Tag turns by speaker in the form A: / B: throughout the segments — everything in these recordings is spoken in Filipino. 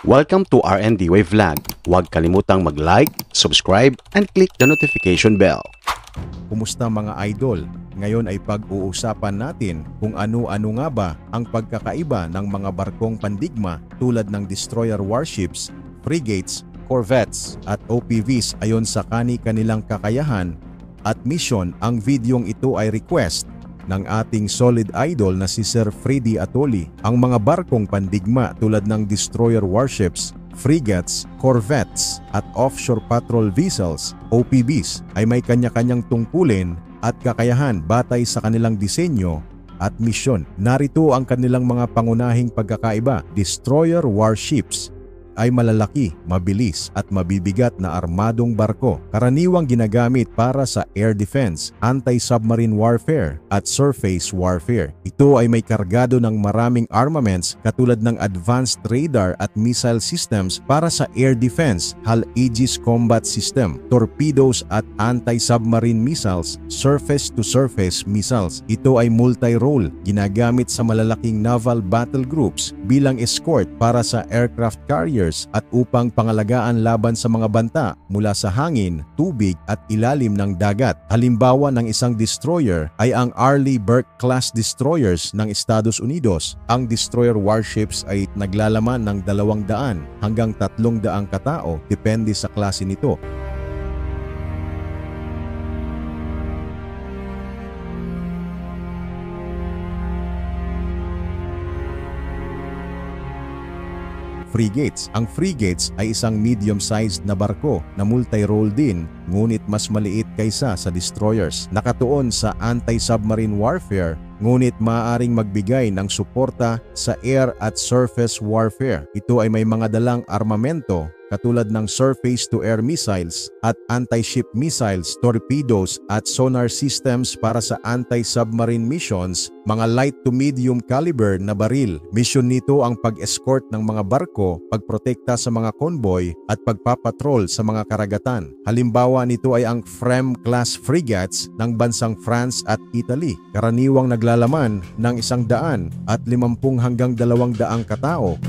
A: Welcome to RND Way Vlog. Huwag kalimutang mag-like, subscribe, and click the notification bell.
B: Kumusta mga idol? Ngayon ay pag-uusapan natin kung ano-ano nga ba ang pagkakaiba ng mga barkong pandigma tulad ng destroyer warships, frigates, corvettes at OPVs ayon sa kani-kanilang kakayahan at mission. Ang videong ito ay request ng ating solid idol na si Sir Freddy Atoli. Ang mga barkong pandigma tulad ng destroyer warships, frigates, corvettes at offshore patrol vessels, OPVs, ay may kanya-kanyang tungkulin at kakayahan batay sa kanilang disenyo at misyon. Narito ang kanilang mga pangunahing pagkakaiba. Destroyer warships ay malalaki, mabilis at mabibigat na armadong barko, karaniwang ginagamit para sa air defense, anti-submarine warfare at surface warfare. Ito ay may kargado ng maraming armaments katulad ng advanced radar at missile systems para sa air defense, HAL Aegis Combat System, torpedoes at anti-submarine missiles, surface-to-surface missiles. Ito ay multi-role, ginagamit sa malalaking naval battle groups bilang escort para sa aircraft carriers at upang pangalagaan laban sa mga banta mula sa hangin, tubig at ilalim ng dagat. Halimbawa ng isang destroyer ay ang Arleigh Burke-class destroyers ng Estados Unidos. Ang destroyer warships ay naglalaman ng 200 hanggang 300 katao depende sa klase nito. Frigates. Ang frigates ay isang medium-sized na barko na multi-role din, ngunit mas maliit kaysa sa destroyers. Nakatuon sa anti-submarine warfare, ngunit maaaring magbigay ng suporta sa air at surface warfare. Ito ay may mga dalang armamento katulad ng surface-to-air missiles at anti-ship missiles, torpedoes at sonar systems para sa anti-submarine missions, mga light to medium caliber na baril. Mission nito ang pag-escort ng mga barko, pagprotekta sa mga convoy at pagpapatrol sa mga karagatan. Halimbawa nito ay ang Freme-class frigates ng bansang France at Italy. Karaniwang naglalaman ng 100 at 50 hanggang 200 katao.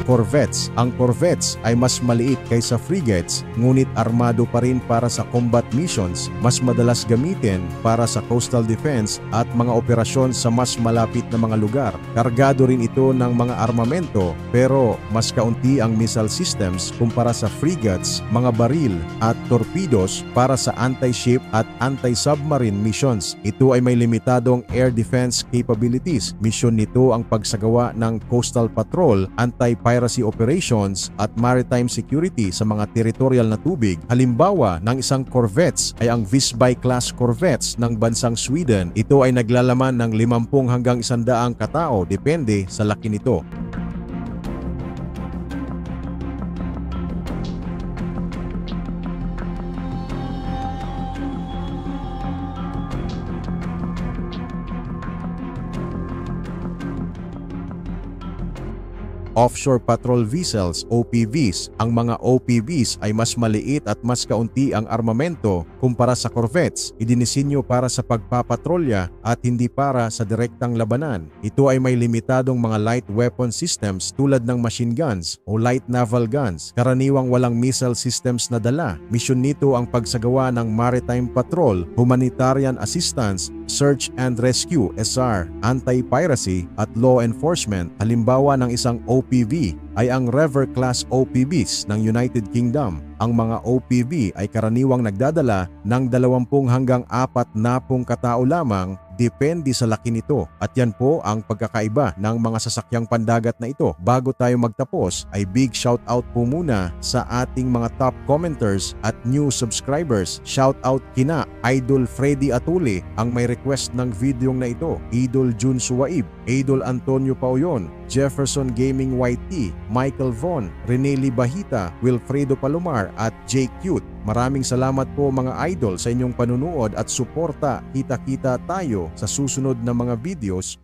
B: Corvettes. Ang corvettes ay mas maliit kaysa frigates, ngunit armado pa rin para sa combat missions. Mas madalas gamitin para sa coastal defense at mga operasyon sa mas malapit na mga lugar. Kargado rin ito ng mga armamento, pero mas kaunti ang missile systems kumpara sa frigates, mga baril at torpedoes para sa anti-ship at anti-submarine missions. Ito ay may limitadong air defense capabilities. Mission nito ang pagsagawa ng coastal patrol, anti-piracy operations at maritime security sa mga territorial na tubig. Halimbawa ng isang corvettes ay ang Visby-class corvettes ng bansang Sweden. Ito ay naglalaman ng 50 hanggang 100 katao depende sa laki nito. Offshore patrol vessels, OPVs. Ang mga OPVs ay mas maliit at mas kaunti ang armamento kumpara sa corvettes. Idinisenyo para sa pagpapatrolya at hindi para sa direktang labanan. Ito ay may limitadong mga light weapon systems tulad ng machine guns o light naval guns. Karaniwang walang missile systems na dala. Mission nito ang pagsagawa ng maritime patrol, humanitarian assistance, search and rescue, SR, anti-piracy at law enforcement. Halimbawa ng isang OPV ay ang Rever-class OPVs ng United Kingdom. Ang mga OPV ay karaniwang nagdadala ng 20 hanggang 40 katao lamang depende sa laki nito. At yan po ang pagkakaiba ng mga sasakyang pandagat na ito. Bago tayo magtapos ay big shoutout po muna sa ating mga top commenters at new subscribers. Shoutout kina Idol Freddy Atuli ang may request ng videong na ito, Idol Jun Suwaib, Idol Antonio Pauyon, Jefferson Gaming YT, Michael Von, Rene Libahita, Wilfredo Palomar at Jake Cute. Maraming salamat po mga idol sa inyong panunood at suporta. Kita-kita tayo sa susunod na mga videos.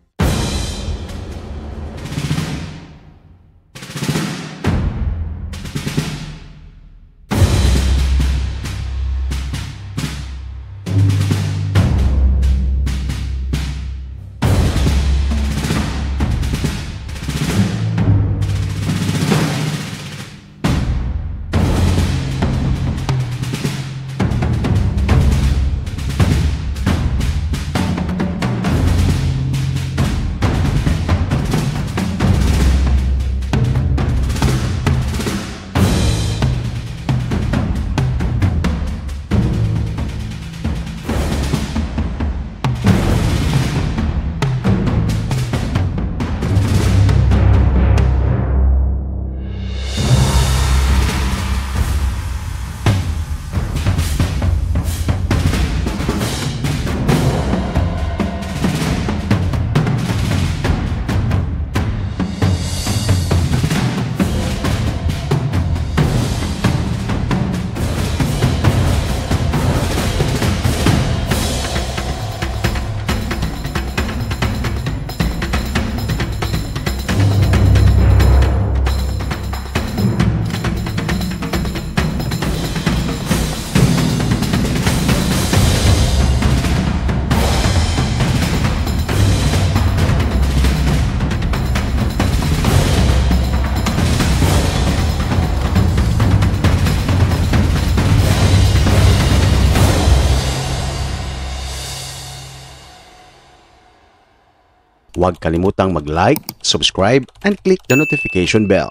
A: huwag kalimutang mag-like, subscribe, and click the notification bell.